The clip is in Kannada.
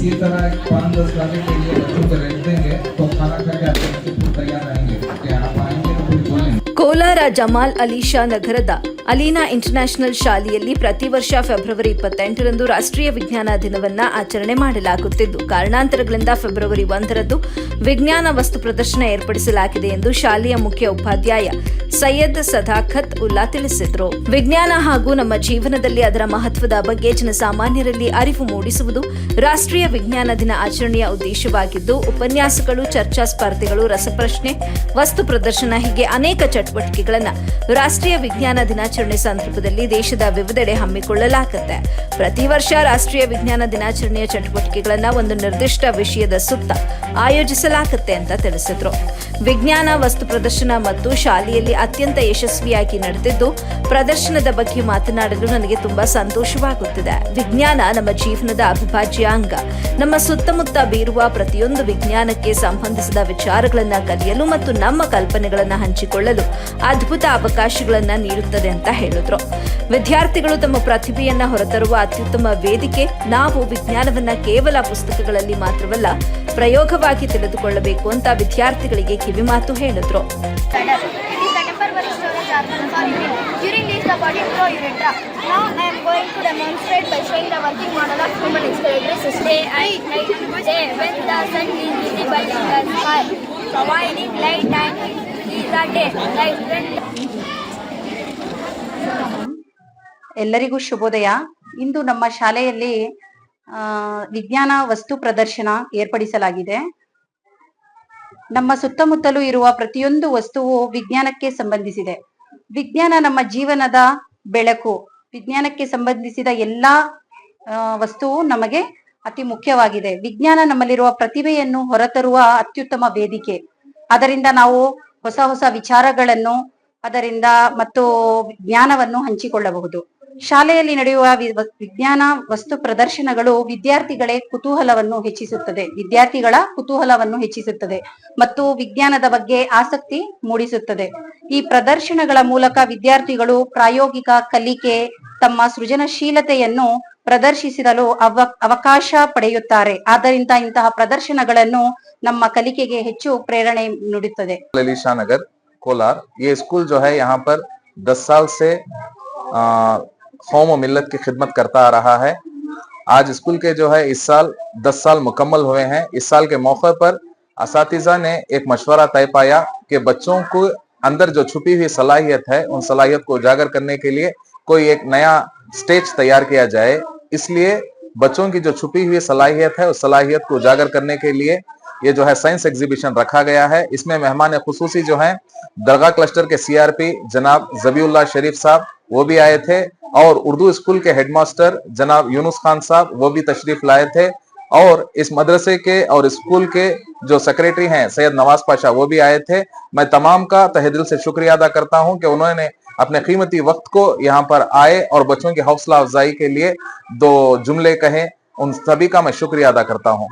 इसी तरह 5-10 गाने के लिए बच्चों को रेस्ट देंगे तो खाना खा के आपके बच्चे खुद तैयार रहेंगे कि आप आएंगे तो फिर बोलेंगे। ಕೋಲಾರ ಜಮಾಲ್ ಅಲಿ ಶಾ ನಗರದ ಅಲೀನಾ ಇಂಟರ್ನ್ಯಾಷನಲ್ ಶಾಲೆಯಲ್ಲಿ ಪ್ರತಿ ವರ್ಷ ಫೆಬ್ರವರಿ 28ರಂದು ರಾಷ್ಟ್ರೀಯ ವಿಜ್ಞಾನ ದಿನವನ್ನ ಆಚರಣೆ ಮಾಡಲಾಗುತ್ತಿದ್ದು, ಕಾರಣಾಂತರಗಳಿಂದ ಫೆಬ್ರವರಿ 1ರಂದು ವಿಜ್ಞಾನ ವಸ್ತು ಪ್ರದರ್ಶನ ಏರ್ಪಡಿಸಲಾಗಿದೆ ಎಂದು ಶಾಲೆಯ ಮುಖ್ಯ ಉಪಾಧ್ಯಾಯ ಸೈಯದ್ ಸದಾಖತ್ ಉಲ್ಲಾ ತಿಳಿಸಿದರು. ವಿಜ್ಞಾನ ಹಾಗೂ ನಮ್ಮ ಜೀವನದಲ್ಲಿ ಅದರ ಮಹತ್ವದ ಬಗ್ಗೆ ಜನಸಾಮಾನ್ಯರಲ್ಲಿ ಅರಿವು ಮೂಡಿಸುವುದು ರಾಷ್ಟ್ರೀಯ ವಿಜ್ಞಾನ ದಿನ ಆಚರಣೆಯ ಉದ್ದೇಶವಾಗಿದ್ದು, ಉಪನ್ಯಾಸಗಳು, ಚರ್ಚಾ ಸ್ಪರ್ಧೆಗಳು, ರಸಪ್ರಶ್ನೆ, ವಸ್ತು ಪ್ರದರ್ಶನ ಹೀಗೆ ಅನೇಕ ಚಟುವಟಿಕೆಗಳನ್ನು ರಾಷ್ಟ್ರೀಯ ವಿಜ್ಞಾನ ದಿನಾಚರಣೆ ಸಂದರ್ಭದಲ್ಲಿ ದೇಶದ ವಿವಿಧೆಡೆ ಹಮ್ಮಿಕೊಳ್ಳಲಾಗುತ್ತೆ. ಪ್ರತಿ ವರ್ಷ ರಾಷ್ಟ್ರೀಯ ವಿಜ್ಞಾನ ದಿನಾಚರಣೆಯ ಚಟುವಟಿಕೆಗಳನ್ನು ಒಂದು ನಿರ್ದಿಷ್ಟ ವಿಷಯದ ಸುತ್ತ ಆಯೋಜಿಸಲಾಗುತ್ತೆ ಅಂತ ತಿಳಿಸಿದ್ರು. ವಿಜ್ಞಾನ ವಸ್ತು ಪ್ರದರ್ಶನ ಮತ್ತು ಶಾಲೆಯಲ್ಲಿ ಅತ್ಯಂತ ಯಶಸ್ವಿಯಾಗಿ ನಡೆದಿದ್ದು, ಪ್ರದರ್ಶನದ ಬಗ್ಗೆ ಮಾತನಾಡಲು ನನಗೆ ತುಂಬಾ ಸಂತೋಷವಾಗುತ್ತಿದೆ. ವಿಜ್ಞಾನ ನಮ್ಮ ಜೀವನದ ಅವಿಭಾಜ್ಯ ಅಂಗ. ನಮ್ಮ ಸುತ್ತಮುತ್ತ ಬೀರುವ ಪ್ರತಿಯೊಂದು ವಿಜ್ಞಾನಕ್ಕೆ ಸಂಬಂಧಿಸಿದ ವಿಚಾರಗಳನ್ನು ಕಲಿಯಲು ಮತ್ತು ನಮ್ಮ ಕಲ್ಪನೆಗಳನ್ನು ಹಂಚಿಕೊಳ್ಳಲು ಅದ್ಭುತ ಅವಕಾಶಗಳನ್ನು ನೀಡುತ್ತದೆ ಅಂತ ಹೇಳಿದ್ರು. ವಿದ್ಯಾರ್ಥಿಗಳು ತಮ್ಮ ಪ್ರತಿಭೆಯನ್ನ ಹೊರತರುವ ಅತ್ಯುತ್ತಮ ವೇದಿಕೆ. ನಾವು ವಿಜ್ಞಾನವನ್ನ ಕೇವಲ ಪುಸ್ತಕಗಳಲ್ಲಿ ಮಾತ್ರವಲ್ಲ, ಪ್ರಯೋಗವಾಗಿ ತಿಳಿದುಕೊಳ್ಳಬೇಕು ಅಂತ ವಿದ್ಯಾರ್ಥಿಗಳಿಗೆ ಕಿವಿಮಾತು ಹೇಳಿದ್ರು. During this, the body flow urethra. Now I am going to demonstrate by showing the working model of human respiratory system. Day when the sun is visible in the sky, providing light and is a day. Like when ಎಲ್ಲರಿಗೂ ಶುಭೋದಯ. ಇಂದು ನಮ್ಮ ಶಾಲೆಯಲ್ಲಿ ವಿಜ್ಞಾನ ವಸ್ತು ಪ್ರದರ್ಶನ ಏರ್ಪಡಿಸಲಾಗಿದೆ. ನಮ್ಮ ಸುತ್ತಮುತ್ತಲೂ ಇರುವ ಪ್ರತಿಯೊಂದು ವಸ್ತುವು ವಿಜ್ಞಾನಕ್ಕೆ ಸಂಬಂಧಿಸಿದೆ. ವಿಜ್ಞಾನ ನಮ್ಮ ಜೀವನದ ಬೆಳಕು. ವಿಜ್ಞಾನಕ್ಕೆ ಸಂಬಂಧಿಸಿದ ಎಲ್ಲಾ ವಸ್ತುವು ನಮಗೆ ಅತಿ ಮುಖ್ಯವಾಗಿದೆ. ವಿಜ್ಞಾನ ನಮ್ಮಲ್ಲಿರುವ ಪ್ರತಿಭೆಯನ್ನು ಹೊರತರುವ ಅತ್ಯುತ್ತಮ ವೇದಿಕೆ. ಅದರಿಂದ ನಾವು ಹೊಸ ಹೊಸ ವಿಚಾರಗಳನ್ನು ಅದರಿಂದ ಮತ್ತು ಜ್ಞಾನವನ್ನು ಹಂಚಿಕೊಳ್ಳಬಹುದು. ಶಾಲೆಯಲ್ಲಿ ನಡೆಯುವ ವಿಜ್ಞಾನ ವಸ್ತು ಪ್ರದರ್ಶನಗಳು ವಿದ್ಯಾರ್ಥಿಗಳ ಕುತೂಹಲವನ್ನು ಹೆಚ್ಚಿಸುತ್ತದೆ ಮತ್ತು ವಿಜ್ಞಾನದ ಬಗ್ಗೆ ಆಸಕ್ತಿ ಮೂಡಿಸುತ್ತದೆ. ಈ ಪ್ರದರ್ಶನಗಳ ಮೂಲಕ ವಿದ್ಯಾರ್ಥಿಗಳು ಪ್ರಾಯೋಗಿಕ ಕಲಿಕೆ, ತಮ್ಮ ಸೃಜನಶೀಲತೆಯನ್ನು ಪ್ರದರ್ಶಿಸಲು ಅವಕಾಶ ಪಡೆಯುತ್ತಾರೆ. ಆದ್ದರಿಂದ ಇಂತಹ ಪ್ರದರ್ಶನಗಳನ್ನು ನಮ್ಮ ಕಲಿಕೆಗೆ ಹೆಚ್ಚು ಪ್ರೇರಣೆ ನೀಡುತ್ತದೆ. अली शाह नगर कोलार, ये स्कूल जो है यहाँ पर 10 साल से कौम और मिल्लत की खिदमत करता आ रहा है। आज स्कूल के जो है इस साल 10 साल मुकम्मल हुए हैं। इस साल के मौके पर असातिज़ा ने एक मशवरा तय पाया कि बच्चों को अंदर जो छुपी हुई सलाहियत है, उन सलाहियत को उजागर करने के लिए कोई एक नया स्टेज तैयार किया जाए। इसलिए बच्चों की जो छुपी हुई सलाहियत है, उस सलाहियत को उजागर करने के लिए ये जो है साइंस एग्जीबिशन रखा गया है। इसमें मेहमान खुसूसी जो हैं दरगाह क्लस्टर के सीआरपी जनाब ज़बीउल्लाह शरीफ साहब वो भी आए थे, और उर्दू स्कूल के हेडमास्टर जनाब यूनुस खान साहब वो भी तशरीफ लाए थे, और इस मदरसे के और स्कूल के जो सेक्रेटरी हैं सैयद नवाज पाशा वो भी आए थे। मैं तमाम का तहे दिल से शुक्रिया अदा करता हूं कि उन्होंने अपने कीमती वक्त को यहाँ पर आए और बच्चों की हौसला अफजाई के लिए 2 जुमले कहे। उन सभी का मैं शुक्रिया अदा करता हूँ।